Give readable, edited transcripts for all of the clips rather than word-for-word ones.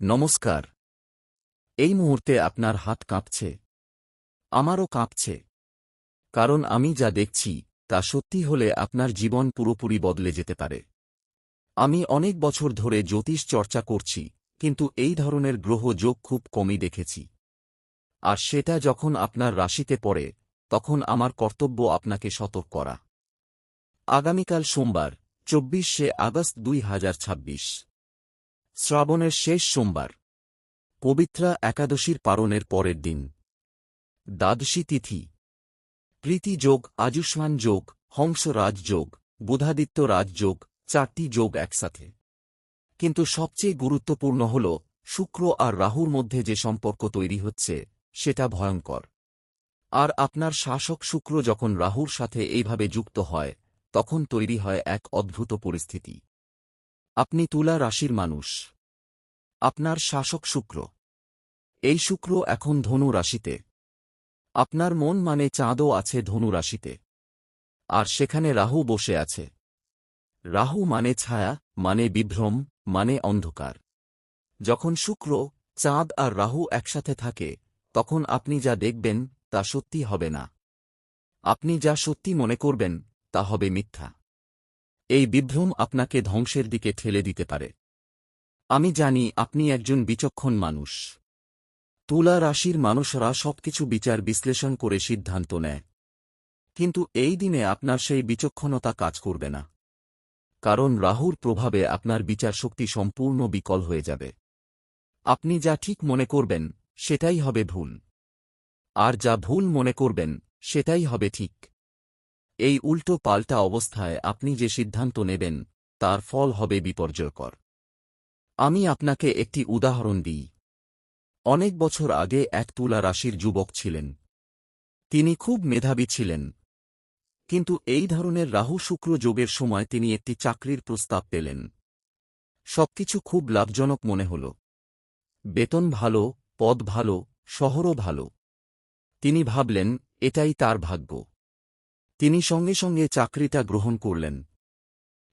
নমস্কার। এই মুহূর্তে আপনার হাত কাঁপছে, আমারও কাঁপছে। কারণ আমি যা দেখছি তা সত্যি হলে আপনার জীবন পুরোপুরি বদলে যেতে পারে। আমি অনেক বছর ধরে জ্যোতিষ চর্চা করছি, কিন্তু এই ধরনের গ্রহ যোগ খুব কমই দেখেছি। আর সেটা যখন আপনার রাশিতে পড়ে, তখন আমার কর্তব্য আপনাকে সতর্ক করা। আগামীকাল সোমবার 24শে আগস্ট 2026, শ্রাবণের শেষ সোমবার, পবিত্রা একাদশীর পারণের পরের দিন, দ্বাদশী তিথি। প্রীতি যোগ, আযুষ্মান যোগ, হংস রাজযোগ, বুধাদিত্য রাজযোগ, 4টি যোগ একসাথে। কিন্তু সবচেয়ে গুরুত্বপূর্ণ হল শুক্র আর রাহুর মধ্যে যে সম্পর্ক তৈরি হচ্ছে সেটা ভয়ঙ্কর। আর আপনার শাসক শুক্র যখন রাহুর সাথে এইভাবে যুক্ত হয়, তখন তৈরি হয় এক অদ্ভুত পরিস্থিতি। আপনি তুলা রাশির মানুষ। আপনার শাসক শুক্র। এই শুক্র এখন ধনু রাশিতে। আপনার মন মানে চাঁদও আছে ধনু রাশিতে। আর সেখানে রাহু বসে আছে। রাহু মানে ছায়া, মানে বিভ্রম, মানে অন্ধকার। যখন শুক্র, চাঁদ আর রাহু একসাথে থাকে, তখন আপনি যা দেখবেন তা সত্যি হবে না। আপনি যা সত্যি মনে করবেন তা হবে মিথ্যা। এই বিভ্রম আপনাকে ধ্বংসের দিকে ঠেলে দিতে পারে। আমি জানি আপনি একজন বিচক্ষণ মানুষ। তুলা রাশির মানুষরা সবকিছু বিচার বিশ্লেষণ করে সিদ্ধান্ত নেয়। কিন্তু এই দিনে আপনার সেই বিচক্ষণতা কাজ করবে না। কারণ রাহুর প্রভাবে আপনার বিচারশক্তি সম্পূর্ণ বিকল হয়ে যাবে। আপনি যা ঠিক মনে করবেন সেটাই হবে ভুল। আর যা ভুল মনে করবেন সেটাই হবে ঠিক। এই উল্টো পাল্টা অবস্থায় আপনি যে সিদ্ধান্ত নেবেন তার ফল হবে বিপর্যয়কর। আমি আপনাকে একটি উদাহরণ দিই। অনেক বছর আগে এক তুলা রাশির যুবক ছিলেন। তিনি খুব মেধাবী ছিলেন। কিন্তু এই ধরনের রাহু শুক্র যোগের সময় তিনি একটি চাকরির প্রস্তাব পেলেন। সবকিছু খুব লাভজনক মনে হল। বেতন ভালো, পদ ভালো, শহরও ভালো। তিনি ভাবলেন এটাই তার ভাগ্য। তিনি সঙ্গে সঙ্গে চাকরিটা গ্রহণ করলেন।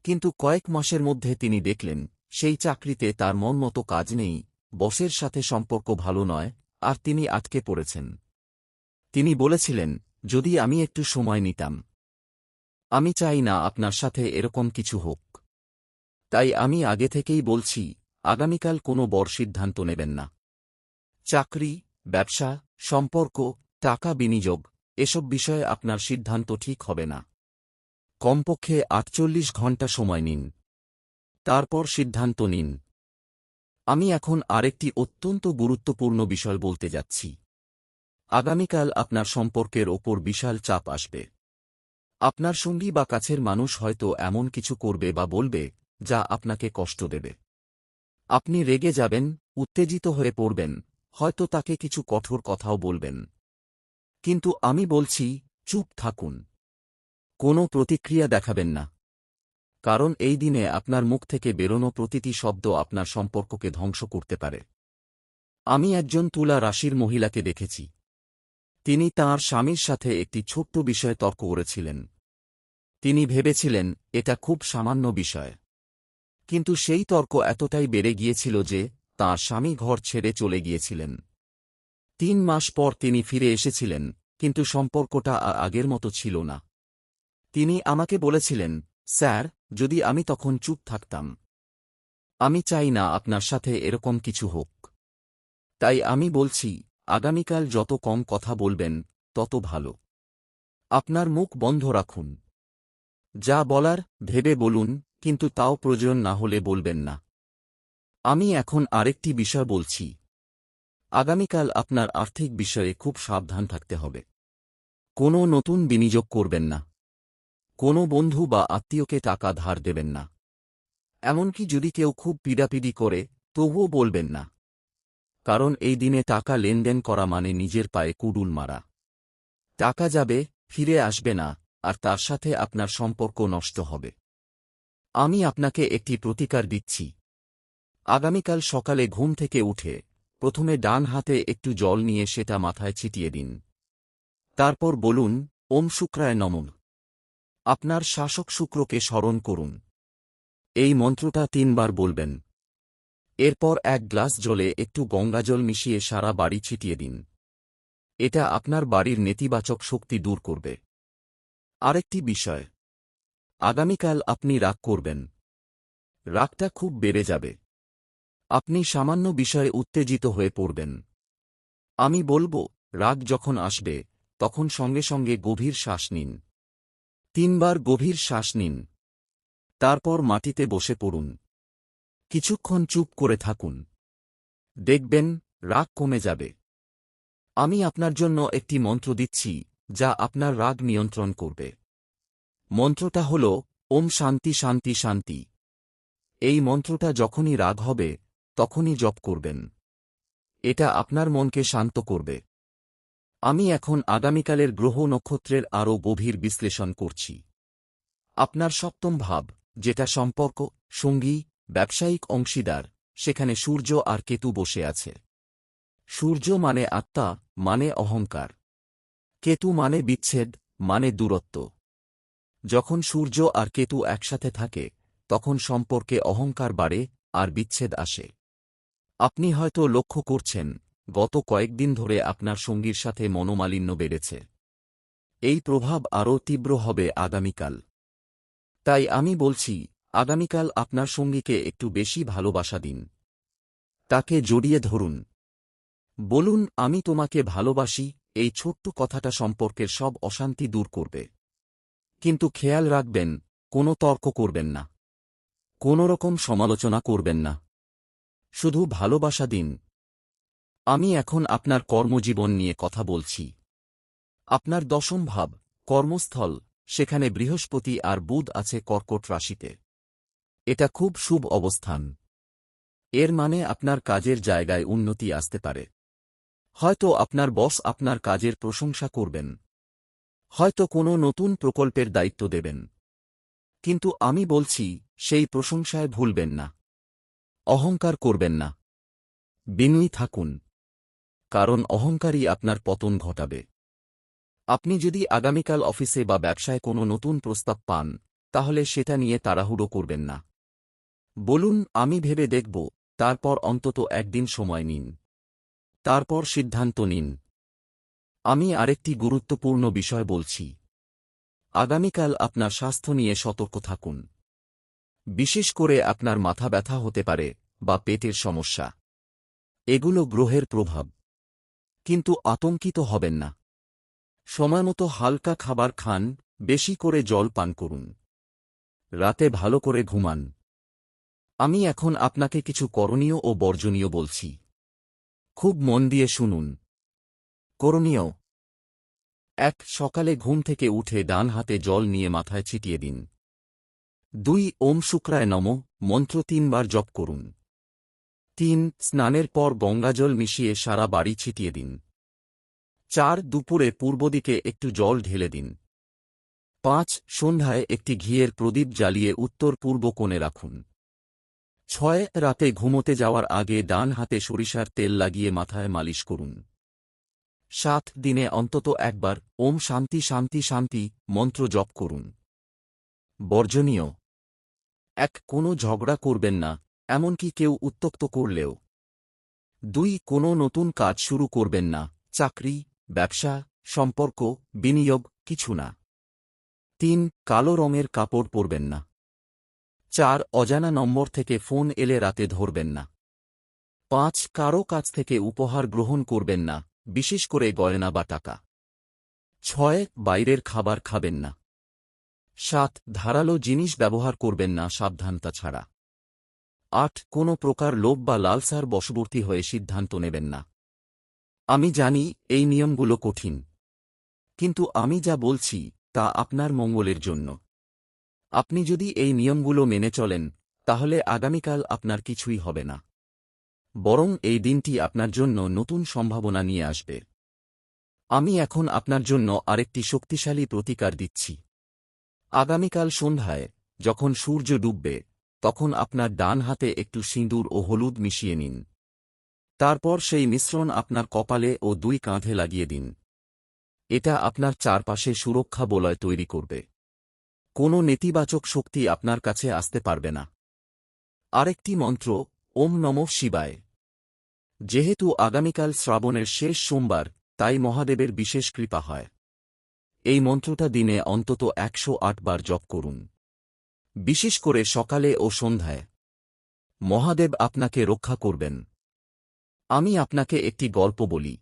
কিন্তু কয়েক মাসের মধ্যে তিনি দেখলেন সেই চাকরিতে তার মন মতো কাজ নেই, বসের সাথে সম্পর্ক ভালো নয়, আর তিনি আটকে পড়েছেন। তিনি বলেছিলেন, যদি আমি একটু সময় নিতাম। আমি চাই না আপনার সাথে এরকম কিছু হোক। তাই আমি আগে থেকেই বলছি, আগামীকাল কোনো বড় সিদ্ধান্ত নেবেন না। চাকরি, ব্যবসা, সম্পর্ক, টাকা বিনিয়োগ, এসব বিষয়ে আপনার সিদ্ধান্ত ঠিক হবে না। কমপক্ষে 48 ঘণ্টা সময় নিন। তারপর সিদ্ধান্ত নিন। আমি এখন আরেকটি অত্যন্ত গুরুত্বপূর্ণ বিষয় বলতে যাচ্ছি। আগামীকাল আপনার সম্পর্কের ওপর বিশাল চাপ আসবে। আপনার সঙ্গী বা কাছের মানুষ হয়তো এমন কিছু করবে বা বলবে যা আপনাকে কষ্ট দেবে। আপনি রেগে যাবেন, উত্তেজিত হয়ে পড়বেন, হয়তো তাকে কিছু কঠোর কথাও বলবেন। কিন্তু আমি বলছি, চুপ থাকুন। কোনো প্রতিক্রিয়া দেখাবেন না। কারণ এই দিনে আপনার মুখ থেকে বেরোনো প্রতিটি শব্দ আপনার সম্পর্ককে ধ্বংস করতে পারে। আমি একজন তুলা রাশির মহিলাকে দেখেছি। তিনি তাঁর স্বামীর সাথে একটি ছোট্ট বিষয়ে তর্ক করেছিলেন। তিনি ভেবেছিলেন এটা খুব সামান্য বিষয়। কিন্তু সেই তর্ক এতটাই বেড়ে গিয়েছিল যে তাঁর স্বামী ঘর ছেড়ে চলে গিয়েছিলেন। 3 মাস পর তিনি ফিরে এসেছিলেন, কিন্তু সম্পর্কটা আর আগের মতো ছিল না। তিনি আমাকে বলেছিলেন, স্যার, যদি আমি তখন চুপ থাকতাম। আমি চাই না আপনার সাথে এরকম কিছু হোক। তাই আমি বলছি, আগামীকাল যত কম কথা বলবেন তত ভালো। আপনার মুখ বন্ধ রাখুন। যা বলার ভেবে বলুন, কিন্তু তাও প্রয়োজন না হলে বলবেন না। আমি এখন আরেকটি বিষয় বলছি। আগামীকাল আপনার আর্থিক বিষয়ে খুব সাবধান থাকতে হবে। কোনো নতুন বিনিয়োগ করবেন না। কোনো বন্ধু বা আত্মীয়কে টাকা ধার দেবেন না। এমনকি যদি কেউ খুব পিড়াপিড়ি করে, তবুও বলবেন না। কারণ এই দিনে টাকা লেনদেন করা মানে নিজের পায়ে কুডুল মারা। টাকা যাবে, ফিরে আসবে না, আর তার সাথে আপনার সম্পর্ক নষ্ট হবে। আমি আপনাকে একটি প্রতিকার দিচ্ছি। আগামীকাল সকালে ঘুম থেকে উঠে প্রথমে ডান হাতে একটু জল নিয়ে সেটা মাথায় ছিটিয়ে দিন। তারপর বলুন, ওম শুক্রায় নমঃ। আপনার শাসক শুক্রকে স্মরণ করুন। এই মন্ত্রটা 3 বার বলবেন। এরপর 1 গ্লাস জলে একটু গঙ্গাজল মিশিয়ে সারা বাড়ি ছিটিয়ে দিন। এটা আপনার বাড়ির নেতিবাচক শক্তি দূর করবে। আরেকটি বিষয়, আগামীকাল আপনি রাগ করবেন। রাগটা খুব বেড়ে যাবে। আপনি সামান্য বিষয়ে উত্তেজিত হয়ে পড়বেন। আমি বলবো, রাগ যখন আসবে তখন সঙ্গে সঙ্গে গভীর শ্বাস নিন। 3 বার গভীর শ্বাস নিন। তারপর মাটিতে বসে পড়ুন। কিছুক্ষণ চুপ করে থাকুন। দেখবেন রাগ কমে যাবে। আমি আপনার জন্য একটি মন্ত্র দিচ্ছি যা আপনার রাগ নিয়ন্ত্রণ করবে। মন্ত্রটা হল ওম শান্তি শান্তি শান্তি। এই মন্ত্রটা যখনই রাগ হবে তখনই জপ করবেন। এটা আপনার মনকে শান্ত করবে। আমি এখন আগামীকালের গ্রহ নক্ষত্রের আরও গভীর বিশ্লেষণ করছি। আপনার সপ্তম ভাব, যেটা সম্পর্ক, সঙ্গী, ব্যবসায়িক অংশীদার, সেখানে সূর্য আর কেতু বসে আছে। সূর্য মানে আত্মা, মানে অহংকার। কেতু মানে বিচ্ছেদ, মানে দূরত্ব। যখন সূর্য আর কেতু একসাথে থাকে তখন সম্পর্কে অহংকার বাড়ে আর বিচ্ছেদ আসে। আপনি হয়তো লক্ষ্য করছেন গত কয়েকদিন ধরে আপনার সঙ্গীর সাথে মনোমালিন্য বেড়েছে। এই প্রভাব আরও তীব্র হবে আগামীকাল। তাই আমি বলছি, আগামীকাল আপনার সঙ্গীকে একটু বেশি ভালোবাসা দিন। তাকে জড়িয়ে ধরুন। বলুন, আমি তোমাকে ভালোবাসি। এই ছোট্ট কথাটা সম্পর্কের সব অশান্তি দূর করবে। কিন্তু খেয়াল রাখবেন, কোনো তর্ক করবেন না। কোনো রকম সমালোচনা করবেন না। শুধু ভালোবাসা দিন। আমি এখন আপনার কর্মজীবন নিয়ে কথা বলছি। আপনার 10ম ভাব, কর্মস্থল, সেখানে বৃহস্পতি আর বুধ আছে কর্কট রাশিতে। এটা খুব শুভ অবস্থান। এর মানে আপনার কাজের জায়গায় উন্নতি আসতে পারে। হয়তো আপনার বস আপনার কাজের প্রশংসা করবেন। হয়তো কোনো নতুন প্রকল্পের দায়িত্ব দেবেন। কিন্তু আমি বলছি, সেই প্রশংসায় ভুলবেন না। অহংকার করবেন না। বিনয়ী থাকুন। কারণ অহংকারই আপনার পতন ঘটাবে। আপনি যদি আগামীকাল অফিসে বা ব্যবসায় কোনো নতুন প্রস্তাব পান, তাহলে সেটা নিয়ে তাড়াহুড়ো করবেন না। বলুন, আমি ভেবে দেখব। তারপর অন্তত একদিন সময় নিন। তারপর সিদ্ধান্ত নিন। আমি আরেকটি গুরুত্বপূর্ণ বিষয় বলছি। আগামীকাল আপনার স্বাস্থ্য নিয়ে সতর্ক থাকুন। বিশেষ করে আপনার মাথা ব্যথা হতে পারে বা পেটের সমস্যা। এগুলো গ্রহের প্রভাব। কিন্তু আতঙ্কিত হবেন না। সময়মতো হালকা খাবার খান, বেশি করে জল পান করুন। রাতে ভালো করে ঘুমান। আমি এখন আপনাকে কিছু করণীয় ও বর্জনীয় বলছি। খুব মন দিয়ে শুনুন। করণীয় 1. সকালে ঘুম থেকে উঠে ডান হাতে জল নিয়ে মাথায় ছিটিয়ে দিন। 2. ওম শুক্রায় নমঃ মন্ত্র 3 বার জপ করুন। 3. স্নানের পর গঙ্গাজল মিশিয়ে সারা বাড়ি ছিটিয়ে দিন। 4. দুপুরে পূর্ব দিকে একটু জল ঢেলে দিন। 5. সন্ধ্যায় একটি ঘিয়ের প্রদীপ জ্বালিয়ে উত্তর পূর্ব কোণে রাখুন। 6. রাতে ঘুমোতে যাওয়ার আগে ডান হাতে সরিষার তেল লাগিয়ে মাথায় মালিশ করুন। 7. দিনে অন্তত একবার ওম শান্তি শান্তি শান্তি মন্ত্র জপ করুন। বর্জনীয় 1. কোনো ঝগড়া করবেন না, এমনকি কেউ উত্ত্যক্ত করলেও। 2. কোনো নতুন কাজ শুরু করবেন না, চাকরি, ব্যবসা, সম্পর্ক, বিনিয়োগ, কিছু না। 3. কালো রঙের কাপড় পরবেন না। 4. অজানা নম্বর থেকে ফোন এলে রাতে ধরবেন না। 5. কারো কাছ থেকে উপহার গ্রহণ করবেন না, বিশেষ করে গয়না বা টাকা। 6. বাইরের খাবার খাবেন না। 7. ধারালো জিনিস ব্যবহার করবেন না সাবধানতা ছাড়া। 8. কোনো প্রকার লোভ বা লালসার বশবর্তী হয়ে সিদ্ধান্ত নেবেন না। আমি জানি এই নিয়মগুলো কঠিন। কিন্তু আমি যা বলছি তা আপনার মঙ্গলের জন্য। আপনি যদি এই নিয়মগুলো মেনে চলেন, তাহলে আগামীকাল আপনার কিছুই হবে না। বরং এই দিনটি আপনার জন্য নতুন সম্ভাবনা নিয়ে আসবে। আমি এখন আপনার জন্য আরেকটি শক্তিশালী প্রতিকার দিচ্ছি। আগামীকাল সন্ধ্যায় যখন সূর্য ডুববে, তখন আপনার ডান হাতে একটু সিঁদুর ও হলুদ মিশিয়ে নিন। তারপর সেই মিশ্রণ আপনার কপালে ও 2 কাঁধে লাগিয়ে দিন। এটা আপনার চারপাশে সুরক্ষা বলয় তৈরি করবে। কোনো নেতিবাচক শক্তি আপনার কাছে আসতে পারবে না। আরেকটি মন্ত্র, ওম নমঃ শিবায়। যেহেতু আগামীকাল শ্রাবণের শেষ সোমবার, তাই মহাদেবের বিশেষ কৃপা হয়। এই মন্ত্রটা দিনে অন্তত 108 বার জপ করুন, বিশেষ করে সকালে ও সন্ধ্যায়। মহাদেব আপনাকে রক্ষা করবেন। আমি আপনাকে একটি গল্প বলি।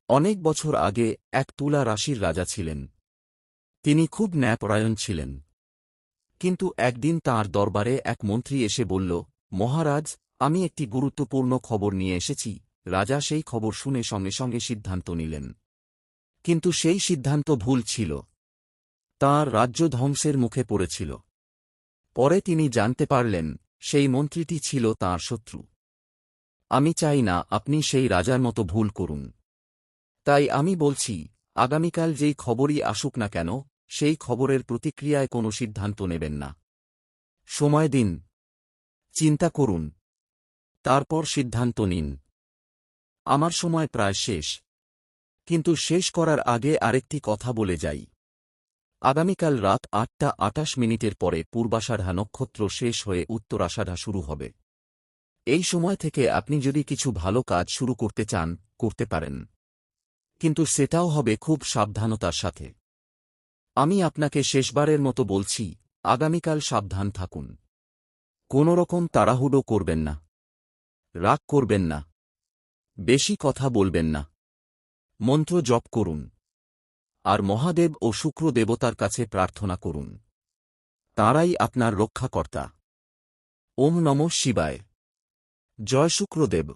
অনেক বছর আগে এক তুলা রাশির রাজা ছিলেন। তিনি খুব ন্যায়পরায়ণ ছিলেন। কিন্তু একদিন তাঁর দরবারে এক মন্ত্রী এসে বলল, মহারাজ, আমি একটি গুরুত্বপূর্ণ খবর নিয়ে এসেছি। রাজা সেই খবর শুনে সঙ্গে সঙ্গে সিদ্ধান্ত নিলেন। কিন্তু সেই সিদ্ধান্ত ভুল ছিল। তাঁর রাজ্য ধ্বংসের মুখে পড়েছিল। পরে তিনি জানতে পারলেন, সেই মন্ত্রীটি ছিল তাঁর শত্রু। আমি চাই না আপনি সেই রাজার মতো ভুল করুন। তাই আমি বলছি, আগামীকাল যেই খবরই আসুক না কেন, সেই খবরের প্রতিক্রিয়ায় কোনো সিদ্ধান্ত নেবেন না। সময় দিন, চিন্তা করুন, তারপর সিদ্ধান্ত নিন। আমার সময় প্রায় শেষ, কিন্তু শেষ করার আগে আরেকটি কথা বলে যাই। আগামীকাল রাত 8টা 28 পরে পূর্বাষাঢ়া নক্ষত্র শেষ হয়ে উত্তরাষাঢ়া শুরু হবে। এই সময় থেকে আপনি যদি কিছু ভালো কাজ শুরু করতে চান, করতে পারেন। কিন্তু সেটাও হবে খুব সাবধানতার সাথে। আমি আপনাকে শেষবারের মতো বলছি, আগামীকাল সাবধান থাকুন। কোনোরকম তাড়াহুড়ো করবেন না, রাগ করবেন না, বেশি কথা বলবেন না। মন্ত্র জপ করুন, আর মহাদেব ও শুক্র দেবতার কাছে প্রার্থনা করুন। তাঁরাই আপনার রক্ষাকর্তা। ওম নমঃ শিবায়। জয় শুক্রদেব।